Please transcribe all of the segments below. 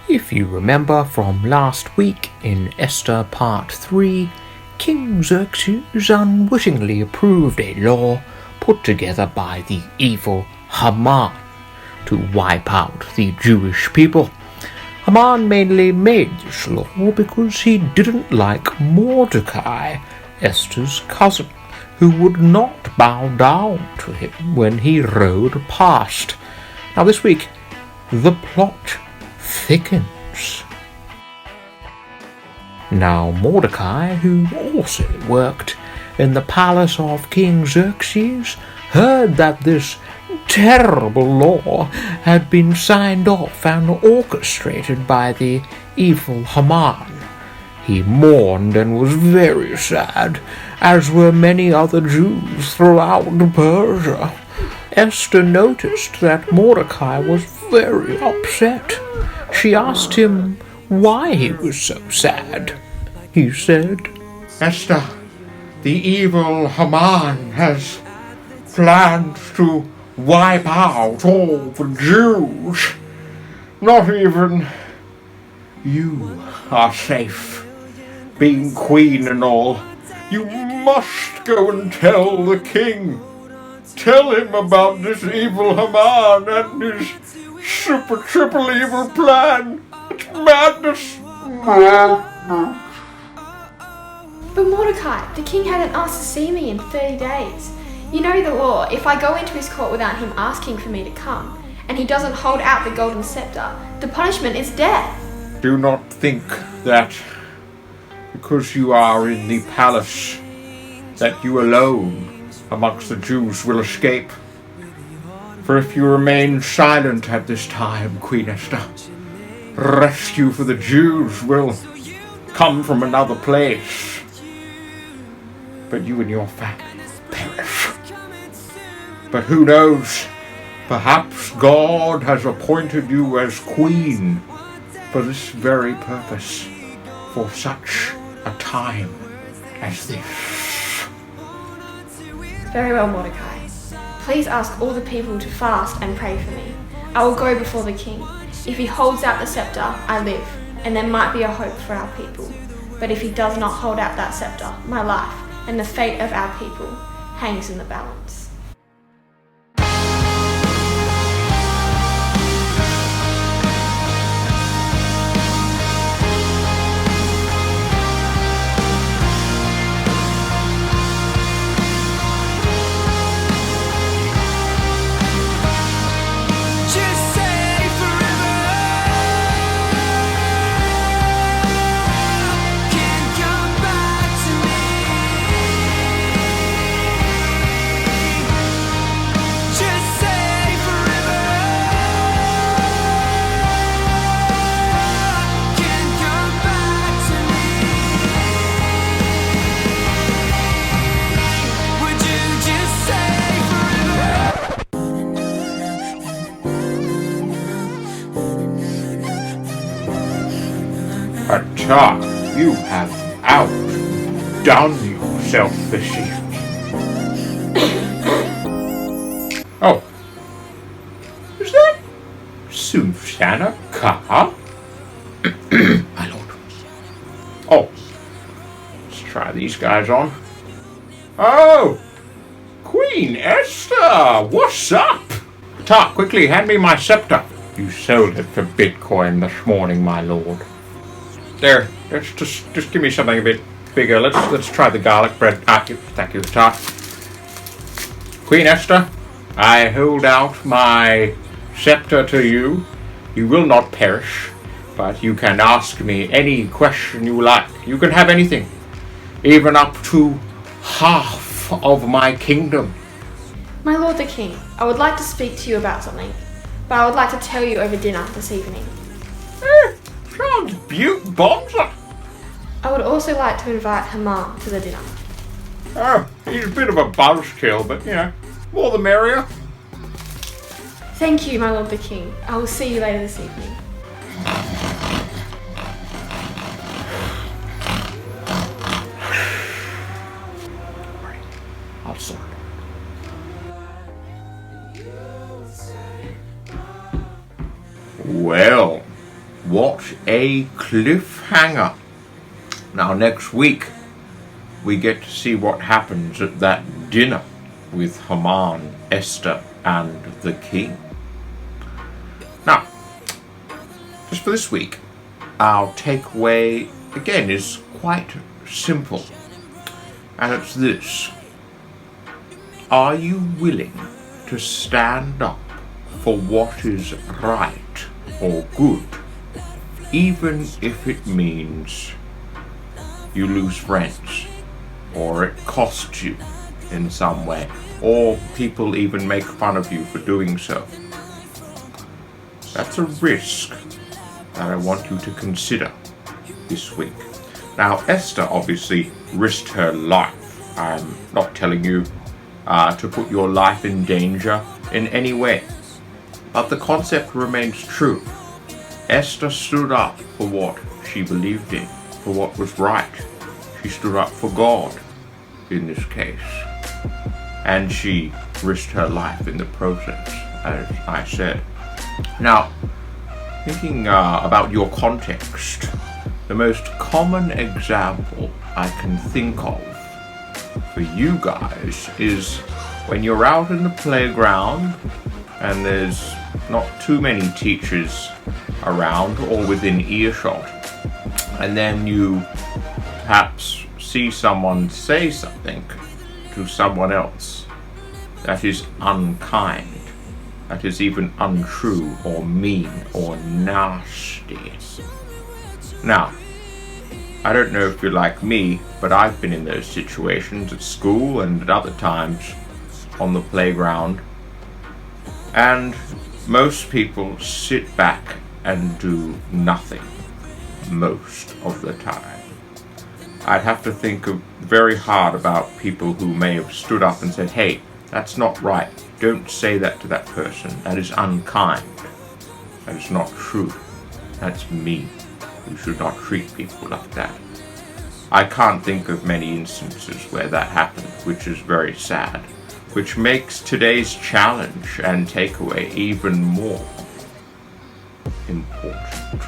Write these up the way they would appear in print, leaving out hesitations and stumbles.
If you remember from last week in Esther Part 3, King Xerxes unwittingly approved a law put together by the evil Haman to wipe out the Jewish people. Haman mainly made this law because he didn't like Mordecai, Esther's cousin, who would not bow down to him when he rode past. Now this week, the plot thickens. Now Mordecai, who also worked in the palace of King Xerxes, heard that this terrible law had been signed off and orchestrated by the evil Haman. He mourned and was very sad, as were many other Jews throughout Persia. Esther noticed that Mordecai was very upset. She asked him why he was so sad. He said, "Esther, the evil Haman has plans to wipe out all the Jews. Not even you are safe, being queen and all. You must go and tell the king. Tell him about this evil Haman and his super triple evil plan. It's madness." But Mordecai, the king hadn't asked to see me in 30 days. You know the law. If I go into his court without him asking for me to come, and he doesn't hold out the golden scepter, the punishment is death. Do not think that because you are in the palace that you alone amongst the Jews will escape. For if you remain silent at this time, Queen Esther, rescue for the Jews will come from another place. But you and your family will perish. But who knows? Perhaps God has appointed you as queen for this very purpose, for such a time as this. Very well, Mordecai. Please ask all the people to fast and pray for me. I will go before the king. If he holds out the scepter, I live, and there might be a hope for our people. But if he does not hold out that scepter, my life and the fate of our people hangs in the balance. Attack, you have outdone yourself this evening. Oh, is that Susanna Carr? My lord. Oh, let's try these guys on. Oh, Queen Esther, what's up? Attack, quickly hand me my scepter. You sold it for Bitcoin this morning, my lord. There, let's just give me something a bit bigger. Let's try the garlic bread. Thank you, Tart. Queen Esther, I hold out my scepter to you. You will not perish, but you can ask me any question you like. You can have anything, even up to half of my kingdom. My lord the king, I would like to speak to you about something, but I would like to tell you over dinner this evening. Sounds bonza. I would also like to invite Haman to the dinner. Oh, he's a bit of a buzzkill, but more the merrier. Thank you, my lord the king. I will see you later this evening. I'll sort it. Well, what a cliffhanger. Now next week, we get to see what happens at that dinner with Haman, Esther, and the king. Now, just for this week, our takeaway, again, is quite simple. And it's this. Are you willing to stand up for what is right or good, even if it means you lose friends, or it costs you in some way, or people even make fun of you for doing so? That's a risk that I want you to consider this week. Now, Esther obviously risked her life. I'm not telling you to put your life in danger in any way, but the concept remains true. Esther stood up for what she believed in, for what was right. She stood up for God in this case, and she risked her life in the process, as I said. Now, thinking about your context, the most common example I can think of for you guys is when you're out in the playground and there's not too many teachers around or within earshot, and then you perhaps see someone say something to someone else that is unkind, that is even untrue or mean or nasty. Now, I don't know if you're like me, but I've been in those situations at school and at other times on the playground, and most people sit back and do nothing most of the time. I'd have to think very hard about people who may have stood up and said, hey, that's not right. Don't say that to that person. That is unkind. That is not true. That's mean. You should not treat people like that. I can't think of many instances where that happened, which is very sad, which makes today's challenge and takeaway even more important.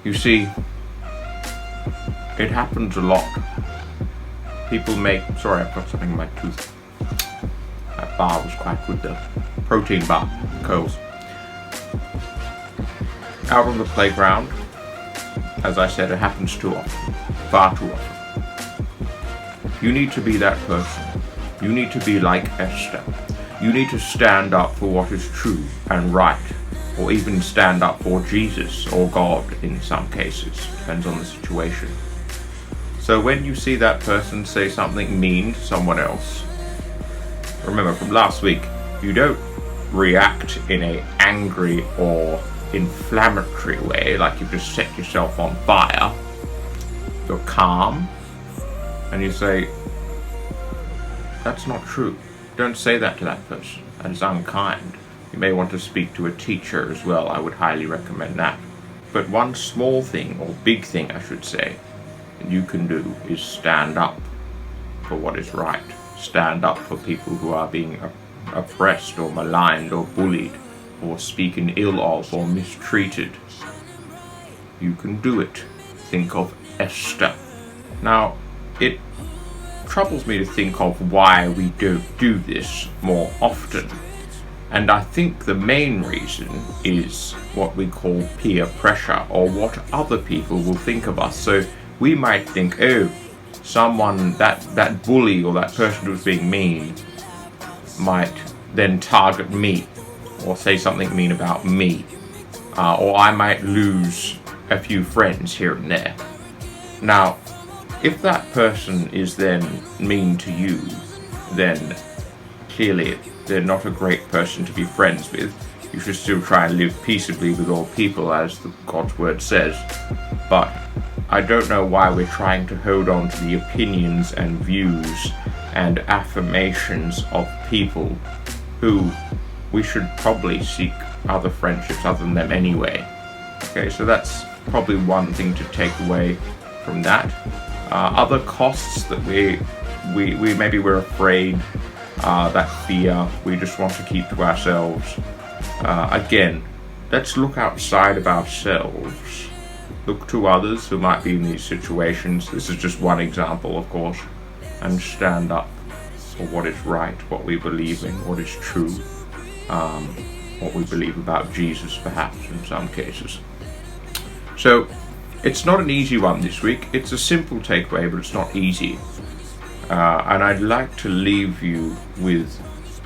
You see, it happens a lot. People make... Sorry, I've got something in my tooth. That bar was quite good though. Protein bar, Coles. Out on the playground, as I said, it happens too often. Far too often. You need to be that person. You need to be like Esther. You need to stand up for what is true and right, or even stand up for Jesus or God in some cases. Depends on the situation. So when you see that person say something mean to someone else, remember from last week, you don't react in an angry or inflammatory way, like you've just set yourself on fire. You're calm, and you say, that's not true. Don't say that to that person. That is unkind. You may want to speak to a teacher as well. I would highly recommend that. But one small thing, or big thing I should say, that you can do is stand up for what is right. Stand up for people who are being oppressed or maligned or bullied or speaking ill of or mistreated. You can do it. Think of Esther. Now, it troubles me to think of why we don't do this more often. And I think the main reason is what we call peer pressure, or what other people will think of us. So we might think, oh, someone, that bully or that person who's being mean might then target me or say something mean about me. Or I might lose a few friends here and there. Now, if that person is then mean to you, then clearly they're not a great person to be friends with. You should still try and live peaceably with all people, as God's word says. But I don't know why we're trying to hold on to the opinions and views and affirmations of people who we should probably seek other friendships other than them anyway. Okay, so that's probably one thing to take away from that. Other costs that we maybe we're afraid, that fear we just want to keep to ourselves. Again, let's look outside of ourselves. Look to others who might be in these situations. This is just one example, of course. And stand up for what is right, what we believe in, what is true, what we believe about Jesus, perhaps, in some cases. So, it's not an easy one this week. It's a simple takeaway, but it's not easy. And I'd like to leave you with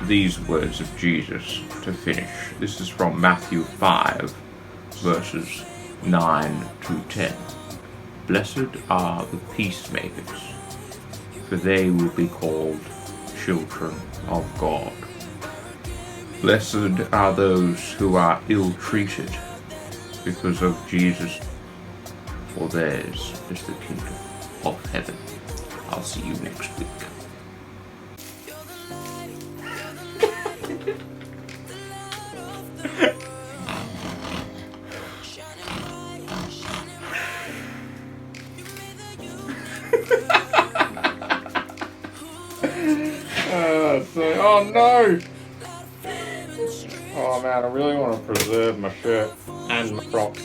these words of Jesus to finish. This is from Matthew 5, verses 9 to 10. Blessed are the peacemakers, for they will be called children of God. Blessed are those who are ill-treated because of Jesus, for theirs is the kingdom of heaven. I'll see you next week. Oh no! Oh man, I really want to preserve my shirt and my Crocs.